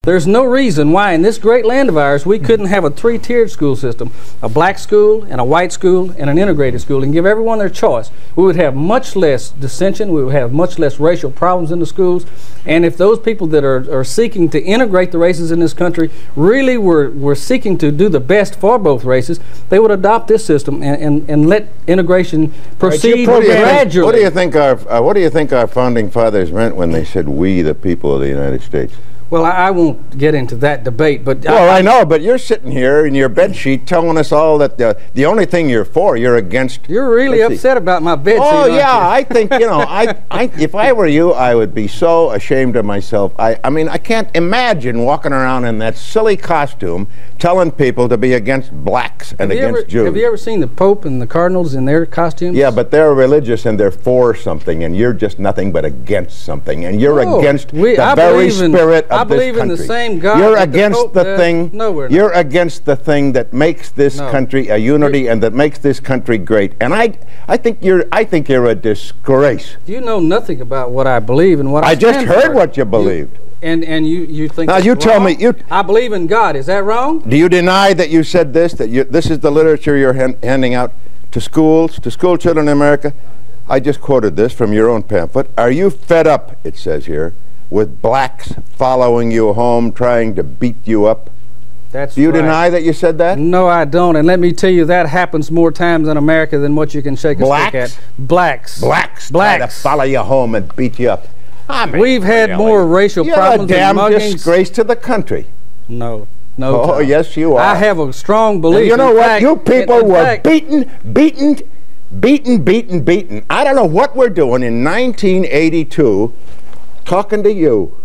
There's no reason why in this great land of ours we couldn't have a three-tiered school system, a black school and a white school and an integrated school, and give everyone their choice. We would have much less dissension, we would have much less racial problems in the schools, and if those people that are seeking to integrate the races in this country really were seeking to do the best for both races, they would adopt this system and let integration proceed gradually. What do you think our founding fathers meant when they said "we, the people of the United States"? Well, I won't get into that debate, but... Well, I know, but you're sitting here in your bed sheet telling us all that the only thing you're for, you're against... You're really upset about my bed sheet, Oh, yeah, aren't you? I think, you know, if I were you, I would be so ashamed of myself. I mean, I can't imagine walking around in that silly costume telling people to be against blacks and against Jews. Have you ever seen the Pope and the Cardinals in their costumes? Yeah, but they're religious and they're for something, and you're just nothing but against something, and you're against the very spirit of I believe in the same God. You're against the thing. No, we're not. You're against the thing that makes this country a unity and that makes this country great. And I think you're a disgrace. You know nothing about what I believe and what I stand for. I just heard what you believed. And you think now that's you wrong? tell me I believe in God. Is that wrong? Do you deny that you said this? That this is the literature you're handing out to schools, to school children in America? I just quoted this from your own pamphlet. Are you fed up? It says here, with blacks following you home, trying to beat you up? That's Do you right. deny that you said that? No, I don't. And let me tell you, that happens more times in America than what you can shake a stick at. Blacks. Try to follow you home and beat you up. I mean, we've had more racial problems You're a than damn muggings. Disgrace to the country. No, Oh, Tom. yes, you are. I have a strong belief. And you know in what? fact, You people in were fact, beaten. I don't know what we're doing in 1982 talking to you.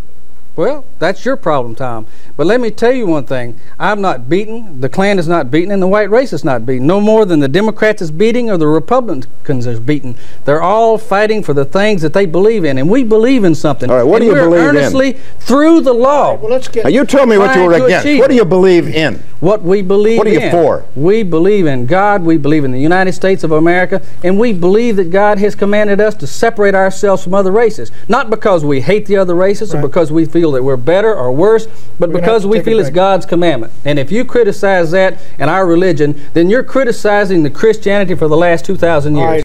Well, that's your problem, Tom. But let me tell you one thing. I'm not beaten, the Klan is not beaten, and the white race is not beaten. No more than the Democrats is beating or the Republicans is beaten. They're all fighting for the things that they believe in, and we believe in something. All right, what do you believe in? Earnestly, through the law. Well, let's get... Now, you told me what you were against. What do you believe in? What we believe in. What are you for? We believe in God, we believe in the United States of America, and we believe that God has commanded us to separate ourselves from other races. Not because we hate the other races or because we feel that we're better or worse, but because we feel it's God's commandment. And if you criticize that and our religion, then you're criticizing the Christianity for the last 2,000 years.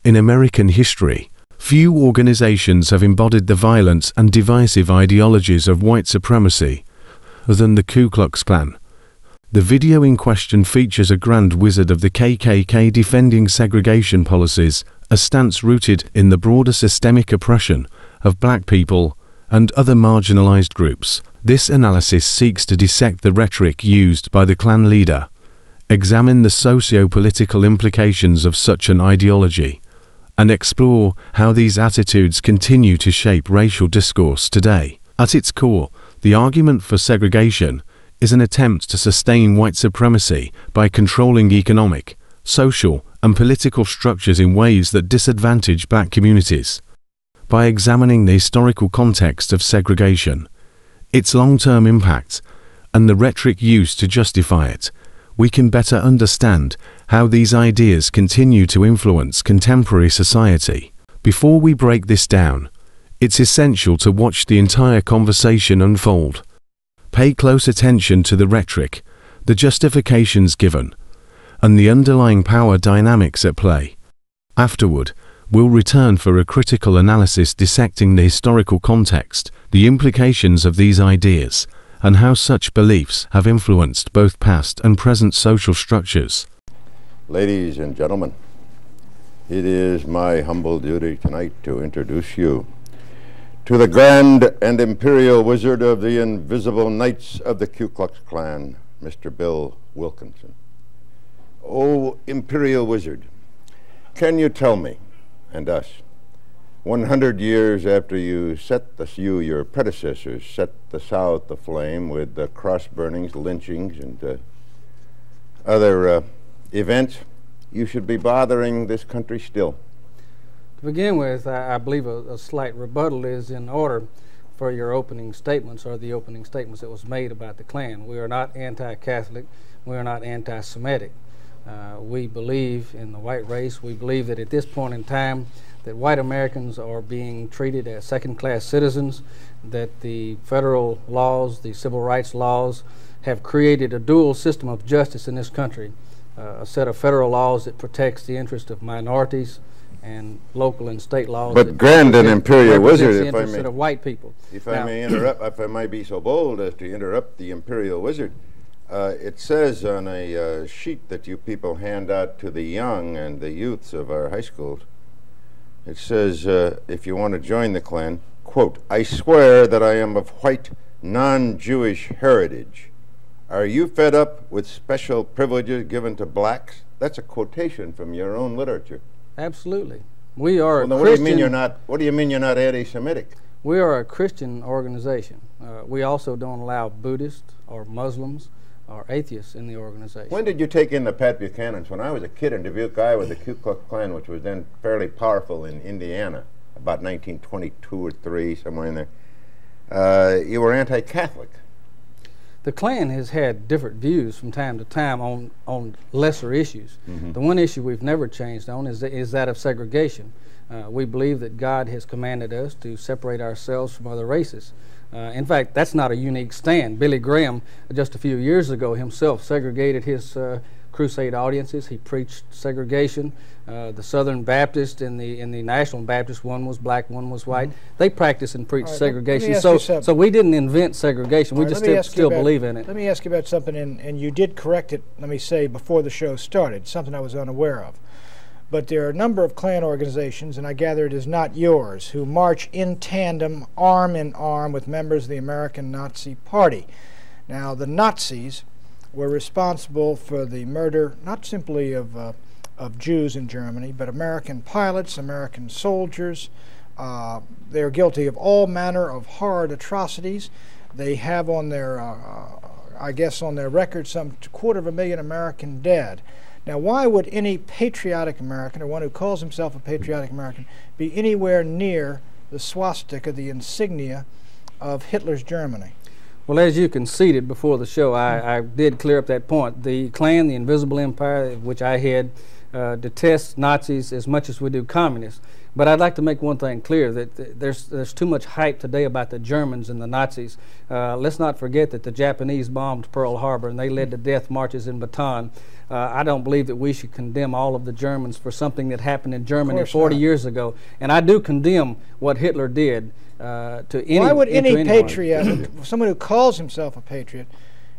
In American history, few organizations have embodied the violence and divisive ideologies of white supremacy than the Ku Klux Klan. The video in question features a grand wizard of the KKK defending segregation policies, a stance rooted in the broader systemic oppression of black people and other marginalized groups. This analysis seeks to dissect the rhetoric used by the Klan leader, examine the socio-political implications of such an ideology, and explore how these attitudes continue to shape racial discourse today. At its core, the argument for segregation is an attempt to sustain white supremacy by controlling economic, social, and political structures in ways that disadvantage black communities. By examining the historical context of segregation, its long-term impact, and the rhetoric used to justify it, we can better understand how these ideas continue to influence contemporary society. Before we break this down, it's essential to watch the entire conversation unfold. Pay close attention to the rhetoric, the justifications given, and the underlying power dynamics at play. Afterward, we'll return for a critical analysis dissecting the historical context, the implications of these ideas, and how such beliefs have influenced both past and present social structures. Ladies and gentlemen, it is my humble duty tonight to introduce you to the Grand and Imperial Wizard of the Invisible Knights of the Ku Klux Klan, Mr. Bill Wilkinson. Oh, Imperial Wizard, can you tell me and us, 100 years after you your predecessors set the South aflame with the cross burnings, lynchings, and other events, you should be bothering this country still? To begin with, I believe a slight rebuttal is in order for your opening statements or the opening statements that was made about the Klan. We are not anti-Catholic. We are not anti-Semitic. We believe in the white race. We believe that at this point in time that white Americans are being treated as second-class citizens, that the federal laws, the civil rights laws, have created a dual system of justice in this country, a set of federal laws that protects the interest of minorities and local and state laws. But Grand and Imperial Wizard, if I may, of white people. If I may interrupt, if I might be so bold as to interrupt the Imperial Wizard, it says on a sheet that you people hand out to the young and the youths of our high schools, it says, if you want to join the Klan, quote, "I swear that I am of white, non-Jewish heritage. Are you fed up with special privileges given to blacks?" That's a quotation from your own literature. Absolutely. We are a Christian. What do you mean you're not anti-Semitic? We are a Christian organization. We also don't allow Buddhists or Muslims or atheists in the organization. When did you take in the Pat Buchanans? When I was a kid in Dubuque, I was the Ku Klux Klan, which was then fairly powerful in Indiana, about 1922 or 3, somewhere in there. You were anti-Catholic. The Klan has had different views from time to time on lesser issues. The one issue we've never changed on is that of segregation. We believe that God has commanded us to separate ourselves from other races. In fact, that's not a unique stand. Billy Graham, just a few years ago, himself segregated his crusade audiences. He preached segregation. The Southern Baptist and the National Baptist, one was black, one was white. They practiced and preached segregation. So we didn't invent segregation. We just still believe in it. Let me ask you about something, and you did correct it, let me say, before the show started, something I was unaware of. But there are a number of Klan organizations, and I gather it is not yours, who march in tandem, arm in arm, with members of the American Nazi Party. Now, the Nazis were responsible for the murder, not simply of Jews in Germany, but American pilots, American soldiers. They're guilty of all manner of horrid atrocities. They have on their, I guess, on their record some 250,000 American dead. Now, why would any patriotic American, or one who calls himself a patriotic American, be anywhere near the swastika, the insignia of Hitler's Germany? Well, as you conceded before the show, I did clear up that point. The Klan, the Invisible Empire, which I head, detests Nazis as much as we do communists. But I'd like to make one thing clear, that there's too much hype today about the Germans and the Nazis. Let's not forget that the Japanese bombed Pearl Harbor and they led to death marches in Bataan. I don't believe that we should condemn all of the Germans for something that happened in Germany 40 years ago. And I do condemn what Hitler did to any. Why would any patriot, someone who calls himself a patriot,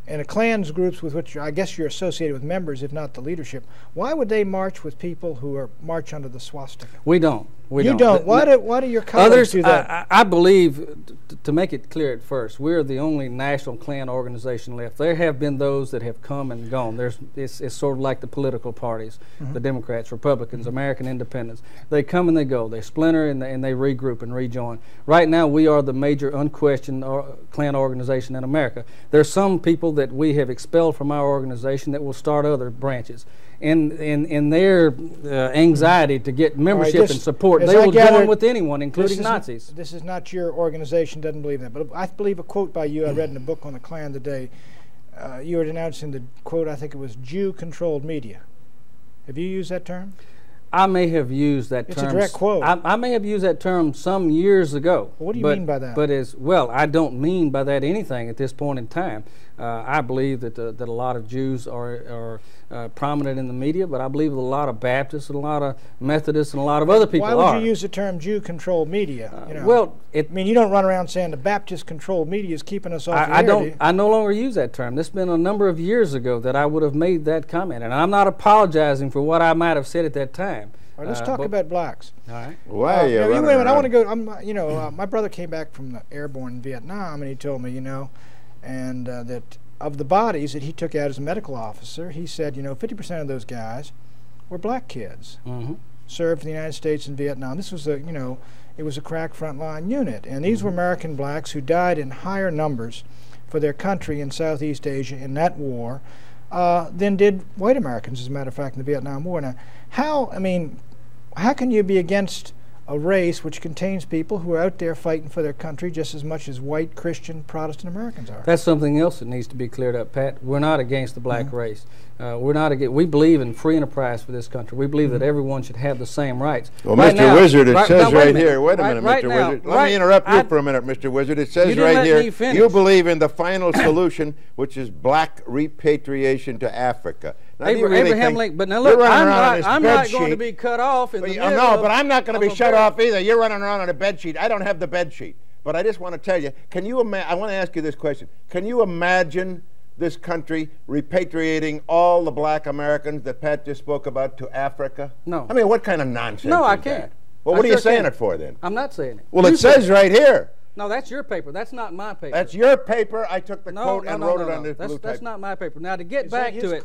and a Klan's groups with which I guess you're associated with members, if not the leadership, why would they march with people who march under the swastika? We don't. You don't. Why do your colleagues do that? I believe, to make it clear at first, we're the only national Klan organization left. There have been those that have come and gone. It's sort of like the political parties, the Democrats, Republicans, American independents. They come and they go. They splinter and they regroup and rejoin. Right now, we are the major unquestioned Klan organization in America. There's some people that we have expelled from our organization that will start other branches. In their anxiety to get membership and support, they will join with anyone, including Nazis. This is not your organization, doesn't believe that. But I believe a quote by you I read in a book on the Klan today. You were denouncing the quote, I think it was Jew-controlled media. Have you used that term? I may have used that term. It's a direct quote. I may have used that term some years ago. Well, what do you mean by that? But I don't mean by that anything at this point in time. I believe that a lot of Jews are prominent in the media, but I believe that a lot of Baptists and a lot of Methodists and a lot of other people are. Why would you use the term Jew-controlled media? I mean, you don't run around saying the Baptist-controlled media is keeping us off the air. I no longer use that term. This has been a number of years ago that I would have made that comment, and I'm not apologizing for what I might have said at that time. All right, let's talk about blacks. All right. Why are you wait a minute, around? I want to go. My brother came back from the airborne in Vietnam, and he told me, and that of the bodies that he took out as a medical officer, he said, 50% of those guys were black kids. Served in the United States and Vietnam. This was it was a crack frontline unit, and these were American blacks who died in higher numbers for their country in Southeast Asia in that war than did white Americans, as a matter of fact, in the Vietnam War. Now, how can you be against a race which contains people who are out there fighting for their country just as much as white, Christian, Protestant Americans are. That's something else that needs to be cleared up, Pat. We're not against the black race. We're not against. We believe in free enterprise for this country. We believe that everyone should have the same rights. Well, right Mr. Now, Wizard, it says right here. Wait a minute, right Mr. now, Wizard. Let me interrupt you for a minute, Mr. Wizard. It says right here, you believe in the final solution, which is black repatriation to Africa. Now, Abraham Lincoln. But now look, I'm not going to be cut off in the middle. No, but I'm not going to be shut off either. You're running around on a bed sheet. I don't have the bed sheet. But I just want to tell you, I want to ask you this question. Can you imagine this country repatriating all the black Americans that Pat just spoke about to Africa? No. I mean, what kind of nonsense No, is I that? can't. Well, what are you saying it for then? I'm not saying it. Well, it says right here. No, that's your paper. That's not my paper. That's your paper. I took the quote and wrote it on this blue type. That's not my paper. Now, to get back to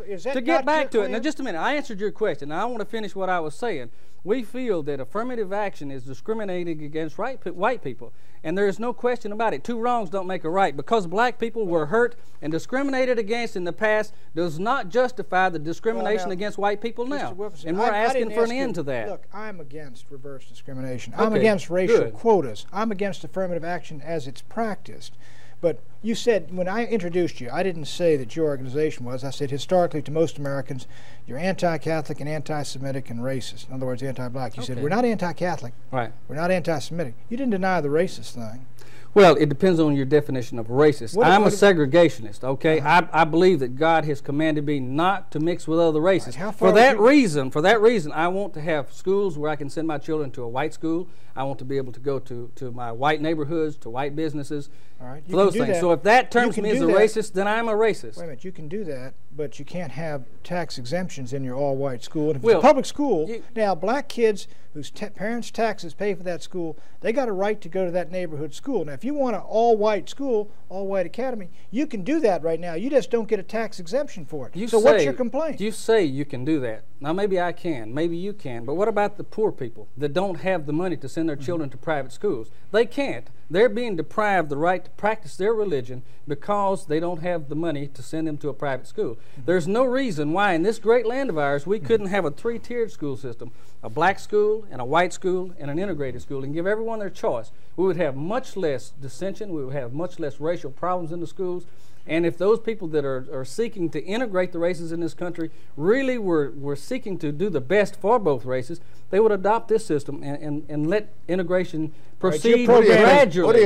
it, now just a minute. I answered your question. Now, I want to finish what I was saying. We feel that affirmative action is discriminating against white people, and there is no question about it. Two wrongs don't make a right. Because black people were hurt and discriminated against in the past does not justify the discrimination against white people now. And we're asking for an end to that. Look, I'm against reverse discrimination. I'm against racial quotas. I'm against affirmative action as it's practiced. But you said, when I introduced you, I didn't say that your organization was. I said, historically, to most Americans, you're anti-Catholic and anti-Semitic and racist. In other words, anti-black. You said, we're not anti-Catholic. Right. We're not anti-Semitic. You didn't deny the racist thing. Well, it depends on your definition of racist. I'm a segregationist, okay? I believe that God has commanded me not to mix with other races. For that reason, I want to have schools where I can send my children to a white school. I want to be able to go to my white neighborhoods, to white businesses, for those things. So if that terms me as a racist, then I'm a racist. Wait a minute, you can do that, but you can't have tax exemptions in your all-white school. And if it's a public school, now black kids whose parents' taxes pay for that school, they got a right to go to that neighborhood school. Now, if you want an all-white school, all-white academy, you can do that right now. You just don't get a tax exemption for it. So what's your complaint? You say you can do that. Now, maybe I can, maybe you can, but what about the poor people that don't have the money to send their children to private schools? They can't. They're being deprived the right to practice their religion because they don't have the money to send them to a private school. There's no reason why in this great land of ours we couldn't have a three-tiered school system, a black school and a white school and an integrated school, and give everyone their choice. We would have much less dissension, we would have much less racial problems in the schools, and if those people that are seeking to integrate the races in this country really were seeking to do the best for both races, they would adopt this system and let integration proceed gradually. What do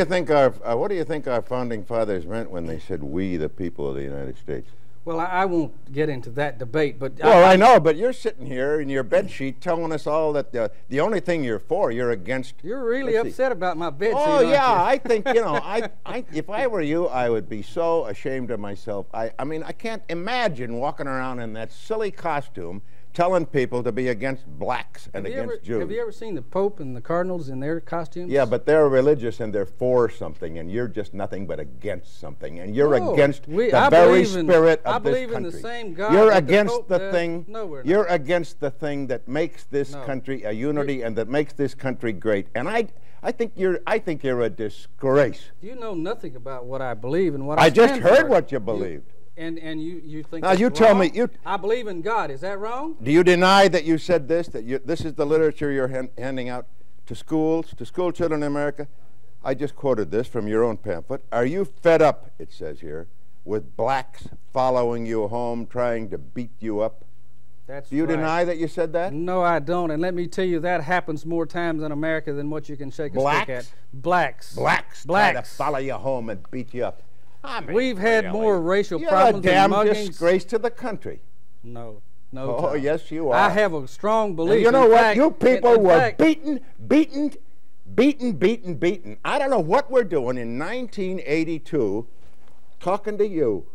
you think our founding fathers meant when they said "we, the people of the United States"? Well, I won't get into that debate, but I know, but you're sitting here in your bed sheet telling us all that the only thing you're against. You're really upset about my bed sheet. Oh yeah, I think if I were you, I would be so ashamed of myself. I mean, I can't imagine walking around in that silly costume, telling people to be against blacks and against Jews. Have you ever seen the Pope and the Cardinals in their costumes? Yeah, but they're religious and they're for something, and you're just nothing but against something, and you're against the very spirit of this country. I believe in the same God. You're against the thing. No, we're not. You're against the thing that makes this country a unity and that makes this country great. And I think you're a disgrace. You know nothing about what I believe and what I stand just heard for. what you believed. And you think now you tell me I believe in God. Is that wrong? Do you deny that you said this? This is the literature you're handing out to schools, to school children in America? I just quoted this from your own pamphlet. Are you fed up? It says here, with blacks following you home, trying to beat you up? That's Do you deny that you said that? No, I don't. And let me tell you, that happens more times in America than what you can shake a stick at. Blacks. Try to follow you home and beat you up. I mean, we've had more racial problems You're a damn muggings. Disgrace to the country. No. Oh, yes, you are. I have a strong belief. And you know what? You people were beaten. I don't know what we're doing in 1982 talking to you.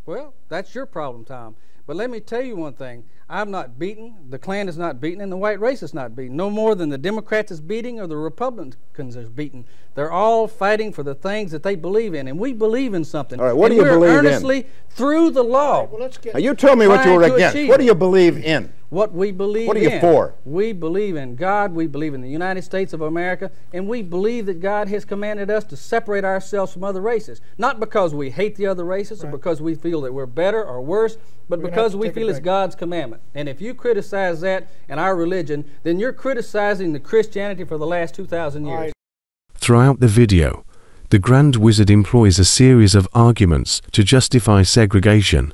Well, that's your problem, Tom. But let me tell you one thing. I'm not beaten, the Klan is not beaten, and the white race is not beaten. No more than the Democrats is beating or the Republicans is beaten. They're all fighting for the things that they believe in, and we believe in something. All right, what do you believe in? Earnestly through the law. Right, well, now you told me what you were against. What do you believe in? What we believe in. What are you for? We believe in God, we believe in the United States of America, and we believe that God has commanded us to separate ourselves from other races. Not because we hate the other races or because we feel that we're better or worse, but because we feel it's God's commandment. Testament. And if you criticize that and our religion, then you're criticizing the Christianity for the last 2,000 years. Throughout the video, the Grand Wizard employs a series of arguments to justify segregation.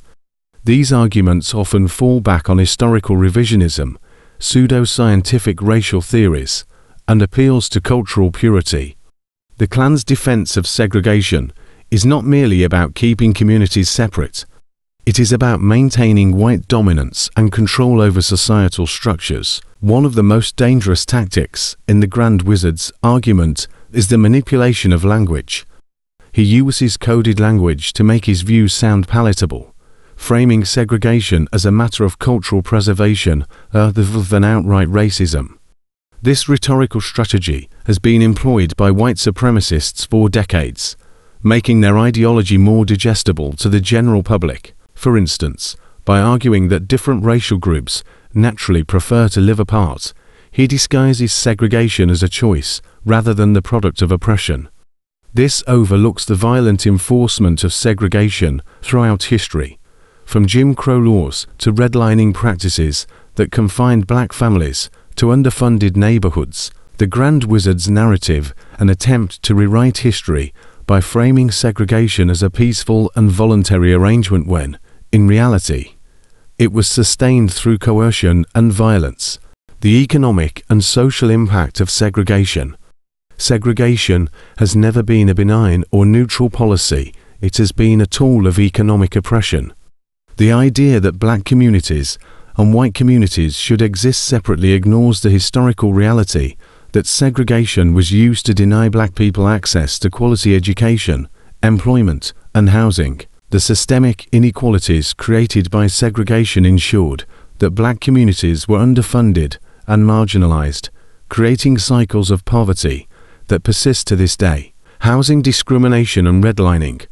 These arguments often fall back on historical revisionism, pseudo-scientific racial theories, and appeals to cultural purity. The Klan's defense of segregation is not merely about keeping communities separate. It is about maintaining white dominance and control over societal structures. One of the most dangerous tactics in the Grand Wizard's argument is the manipulation of language. He uses coded language to make his views sound palatable, framing segregation as a matter of cultural preservation rather than outright racism. This rhetorical strategy has been employed by white supremacists for decades, making their ideology more digestible to the general public. For instance, by arguing that different racial groups naturally prefer to live apart, he disguises segregation as a choice rather than the product of oppression. This overlooks the violent enforcement of segregation throughout history, from Jim Crow laws to redlining practices that confined black families to underfunded neighborhoods. The Grand Wizard's narrative, an attempt to rewrite history by framing segregation as a peaceful and voluntary arrangement when, in reality, it was sustained through coercion and violence. The economic and social impact of segregation. Segregation has never been a benign or neutral policy. It has been a tool of economic oppression. The idea that black communities and white communities should exist separately ignores the historical reality that segregation was used to deny black people access to quality education, employment, and housing. The systemic inequalities created by segregation ensured that black communities were underfunded and marginalized, creating cycles of poverty that persist to this day. Housing discrimination and redlining.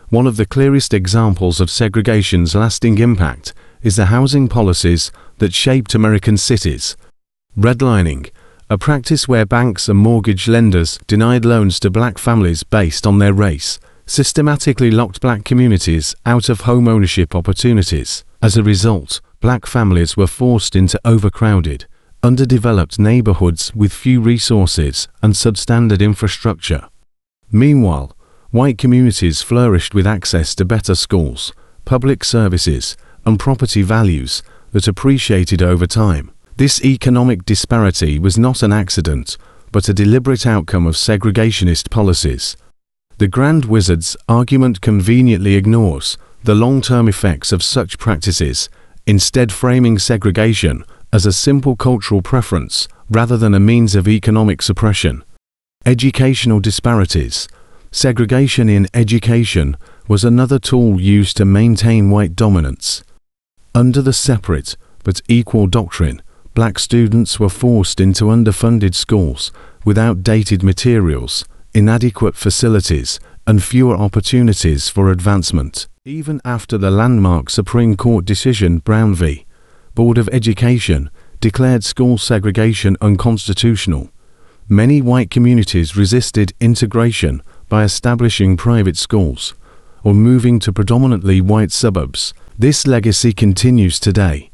One of the clearest examples of segregation's lasting impact is the housing policies that shaped American cities. Redlining, a practice where banks and mortgage lenders denied loans to black families based on their race, systematically locked black communities out of home ownership opportunities. As a result, black families were forced into overcrowded, underdeveloped neighborhoods with few resources and substandard infrastructure. Meanwhile, white communities flourished with access to better schools, public services, and property values that appreciated over time. This economic disparity was not an accident, but a deliberate outcome of segregationist policies. The Grand Wizard's argument conveniently ignores the long-term effects of such practices, instead framing segregation as a simple cultural preference rather than a means of economic suppression. Educational disparities. Segregation in education was another tool used to maintain white dominance. Under the separate but equal doctrine, black students were forced into underfunded schools with outdated materials, inadequate facilities, and fewer opportunities for advancement. Even after the landmark Supreme Court decision Brown v. Board of Education declared school segregation unconstitutional, many white communities resisted integration by establishing private schools or moving to predominantly white suburbs. This legacy continues today,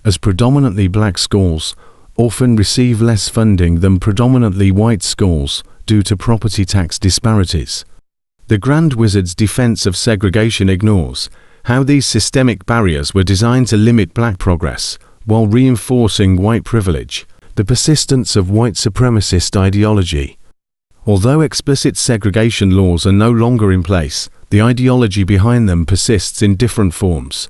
as predominantly black schools often receive less funding than predominantly white schools due to property tax disparities. The Grand Wizard's defense of segregation ignores how these systemic barriers were designed to limit black progress while reinforcing white privilege. The persistence of white supremacist ideology. Although explicit segregation laws are no longer in place, the ideology behind them persists in different forms.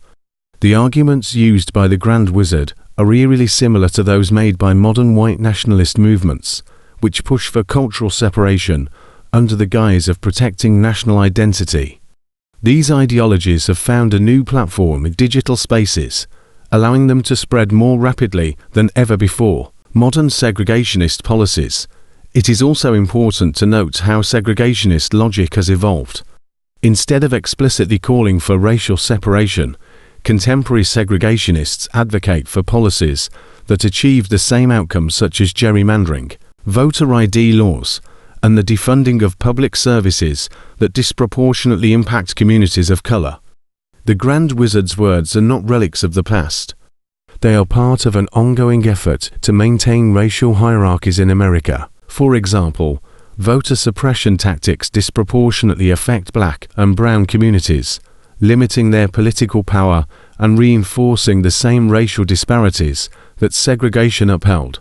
The arguments used by the Grand Wizard are eerily similar to those made by modern white nationalist movements, which push for cultural separation under the guise of protecting national identity. These ideologies have found a new platform in digital spaces, allowing them to spread more rapidly than ever before. Modern segregationist policies. It is also important to note how segregationist logic has evolved. Instead of explicitly calling for racial separation, contemporary segregationists advocate for policies that achieve the same outcomes, such as gerrymandering, voter ID laws, and the defunding of public services that disproportionately impact communities of color. The Grand Wizard's words are not relics of the past. They are part of an ongoing effort to maintain racial hierarchies in America. For example, voter suppression tactics disproportionately affect black and brown communities, limiting their political power and reinforcing the same racial disparities that segregation upheld.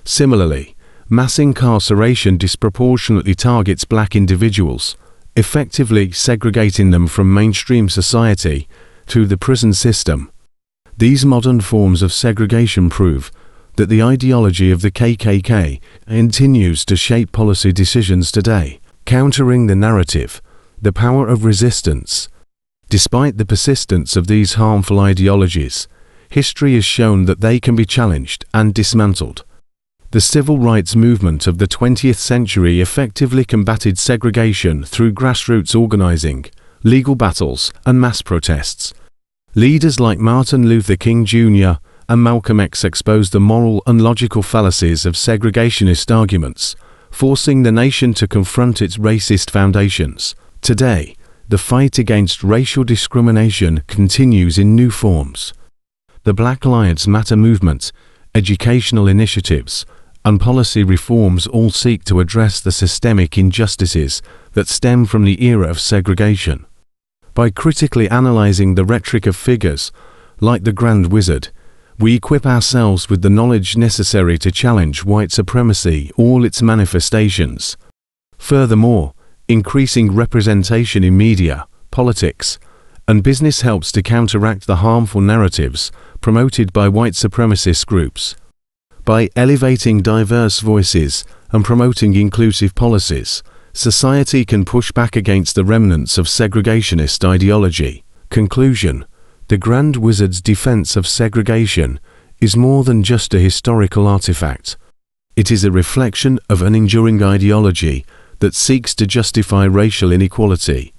Similarly, mass incarceration disproportionately targets black individuals, effectively segregating them from mainstream society to the prison system. These modern forms of segregation prove that the ideology of the KKK continues to shape policy decisions today, countering the narrative, the power of resistance. Despite the persistence of these harmful ideologies, history has shown that they can be challenged and dismantled. The civil rights movement of the 20th century effectively combated segregation through grassroots organizing, legal battles, and mass protests. Leaders like Martin Luther King Jr. and Malcolm X exposed the moral and logical fallacies of segregationist arguments, forcing the nation to confront its racist foundations. Today, the fight against racial discrimination continues in new forms. The Black Lives Matter movement, educational initiatives, and policy reforms all seek to address the systemic injustices that stem from the era of segregation. By critically analyzing the rhetoric of figures like the Grand Wizard, we equip ourselves with the knowledge necessary to challenge white supremacy, all its manifestations. Furthermore, increasing representation in media, politics, and business helps to counteract the harmful narratives promoted by white supremacist groups. By elevating diverse voices and promoting inclusive policies, society can push back against the remnants of segregationist ideology. Conclusion: the Grand Wizard's defense of segregation is more than just a historical artifact. It is a reflection of an enduring ideology that seeks to justify racial inequality.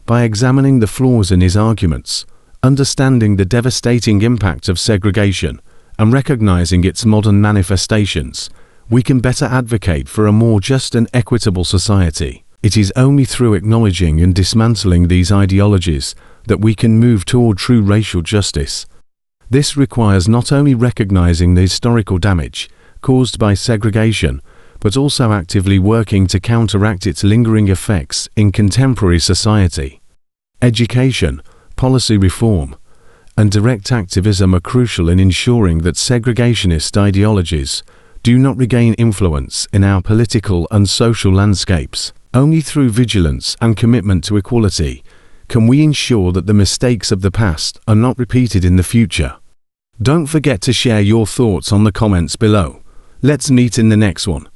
By examining the flaws in his arguments, understanding the devastating impact of segregation, and recognizing its modern manifestations, we can better advocate for a more just and equitable society. It is only through acknowledging and dismantling these ideologies that we can move toward true racial justice. This requires not only recognizing the historical damage caused by segregation, but also actively working to counteract its lingering effects in contemporary society. Education, policy reform, and direct activism are crucial in ensuring that segregationist ideologies do not regain influence in our political and social landscapes. Only through vigilance and commitment to equality can we ensure that the mistakes of the past are not repeated in the future. Don't forget to share your thoughts on the comments below. Let's meet in the next one.